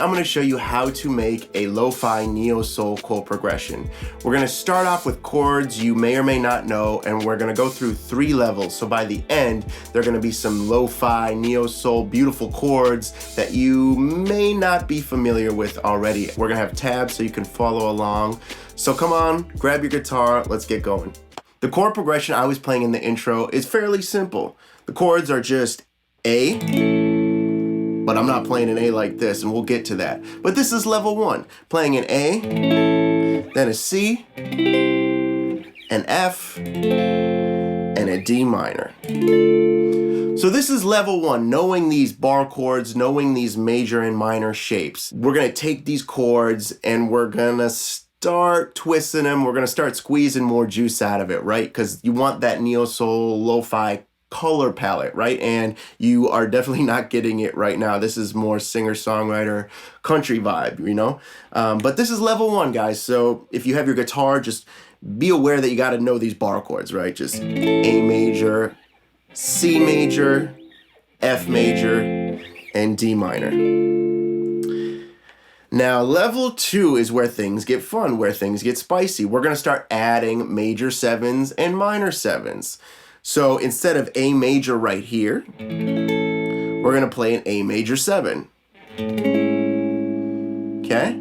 I'm going to show you how to make a lo-fi neo-soul chord progression. We're going to start off with chords you may or may not know, and we're going to go through 3 levels. So by the end, there are going to be some lo-fi, neo-soul, beautiful chords that you may not be familiar with already. We're going to have tabs so you can follow along. So come on, grab your guitar, let's get going. The chord progression I was playing in the intro is fairly simple. The chords are just A, but I'm not playing an A like this, and we'll get to that. But this is level 1, playing an A, then a C, an F, and a D minor. So this is level 1, knowing these bar chords, knowing these major and minor shapes. We're gonna take these chords and we're gonna start twisting them. We're gonna start squeezing more juice out of it, right? Because you want that neo-soul, lo-fi color palette, right? And you are definitely not getting it right now. This is more singer-songwriter country vibe, you know? But this is level 1, guys. So if you have your guitar, just be aware that you got to know these bar chords, right? Just A major, C major, F major, and D minor. Now, level 2 is where things get fun, where things get spicy. We're going to start adding major 7s and minor 7s. So instead of A major right here, we're going to play an A major 7. Okay?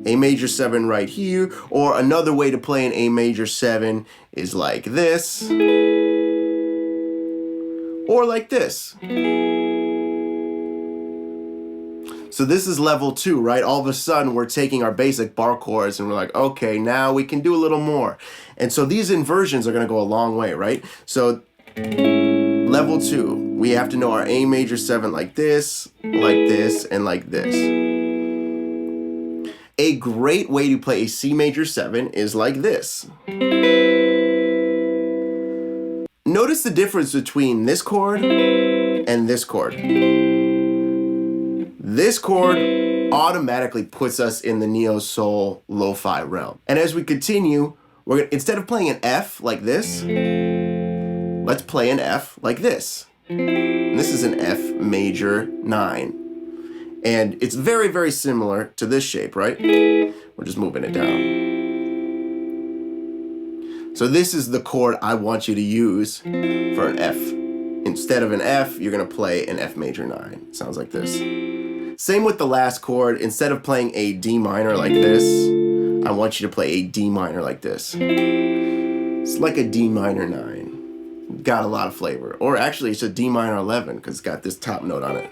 A major 7 right here, or another way to play an A major 7 is like this, or like this. So this is level 2, right? All of a sudden, we're taking our basic bar chords and we're like, okay, now we can do a little more. And so these inversions are gonna go a long way, right? So level 2, we have to know our A major 7 like this, and like this. A great way to play a C major 7 is like this. Notice the difference between this chord and this chord. This chord automatically puts us in the neo-soul lo-fi realm. And as we continue, we're gonna, instead of playing an F like this, let's play an F like this. And this is an F major 9. And it's very, very similar to this shape, right? We're just moving it down. So this is the chord I want you to use for an F. Instead of an F, you're gonna play an F major 9. Sounds like this. Same with the last chord. Instead of playing a D minor like this, I want you to play a D minor like this. It's like a D minor 9. Got a lot of flavor. Or actually, it's a D minor 11 because it's got this top note on it.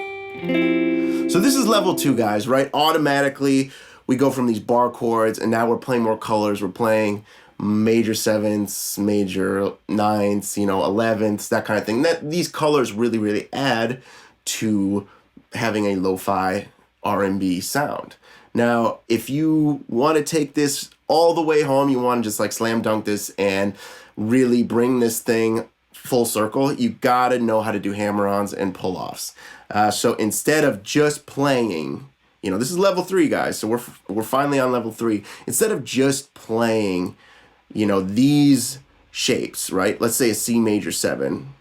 So this is level 2, guys, right? Automatically, we go from these bar chords, and now we're playing more colors. We're playing major 7s, major 9s, you know, 11s, that kind of thing. These colors really, really add to having a lo-fi R&B sound. Now, if you want to take this all the way home, you want to just like slam dunk this and really bring this thing full circle, you gotta know how to do hammer-ons and pull-offs. So instead of just playing, you know, this is level 3, guys, so we're finally on level 3. Instead of just playing, you know, these shapes, right? Let's say a C major 7.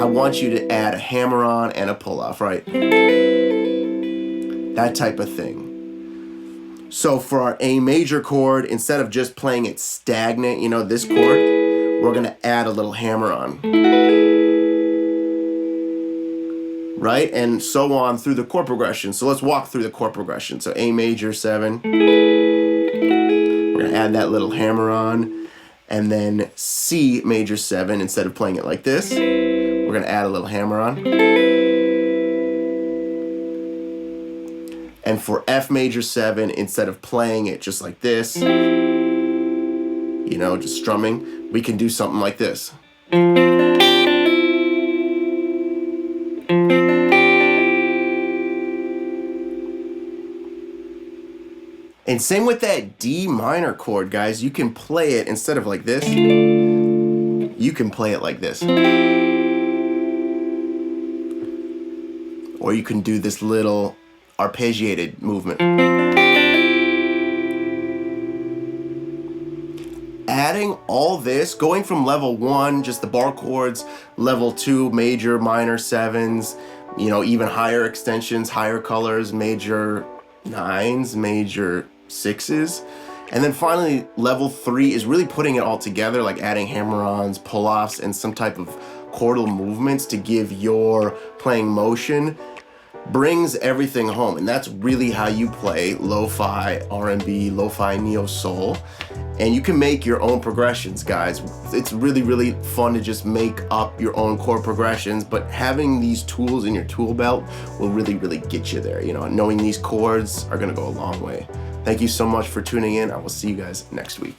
I want you to add a hammer-on and a pull-off, right? That type of thing. So for our A major chord, instead of just playing it stagnant, you know, this chord, we're gonna add a little hammer-on. Right? And so on through the chord progression. So let's walk through the chord progression. So A major 7. We're gonna add that little hammer-on. And then C major 7, instead of playing it like this, we're gonna add a little hammer-on. And for F major 7, instead of playing it just like this, you know, just strumming, we can do something like this. And same with that D minor chord, guys. You can play it instead of like this, you can play it like this. Or you can do this little arpeggiated movement. Adding all this, going from level 1, just the bar chords, level 2, major, minor 7s, you know, even higher extensions, higher colors, major 9s, major 6s. And then finally, level 3 is really putting it all together, like adding hammer-ons, pull-offs, and some type of chordal movements to give your playing motion. Brings everything home, and that's really how you play lo-fi R&B, lo-fi neo soul. And you can make your own progressions, guys. It's really, really fun to just make up your own chord progressions, but having these tools in your tool belt will really, really get you there. You know, knowing these chords are gonna go a long way. Thank you so much for tuning in. I will see you guys next week.